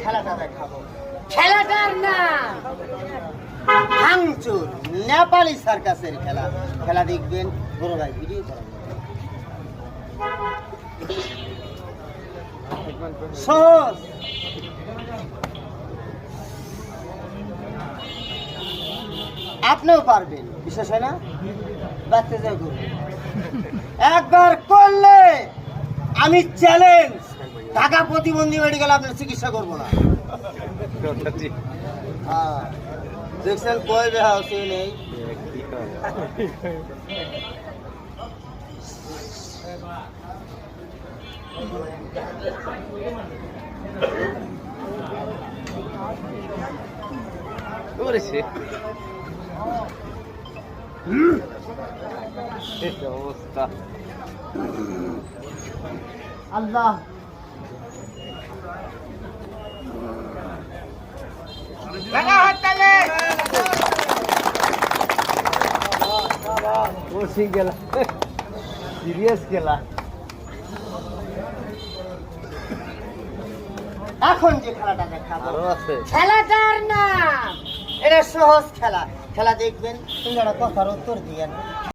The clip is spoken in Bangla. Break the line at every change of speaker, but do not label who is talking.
খেলাটা দেখাবো। খেলাটার নাম ভাঙচুর, নেপালি সার্কাসের খেলা। খেলা দেখবেন, বড় ভাই ভিডিও করাবেন। সহজ, আপনিও পারবেন, বিশেষ হয় না? বাচ্চা যা করুন, একবার করলে আমি চ্যালেঞ্জ, ঢাকা প্রতিবন্ধী মেডিকেল আপনার চিকিৎসা করবো না। হ্যাঁ, দেখছেন কয় বেহাউসি নেই।
অবস্থা
আল্লাহ
গেলা সিরিয়াস খেলা।
এখন যে খেলাটা দেখাবো, খেলাটার নাম, এটা সহজ খেলা। খেলা দেখবেন, তোমরা কথার উত্তর দিয়েন।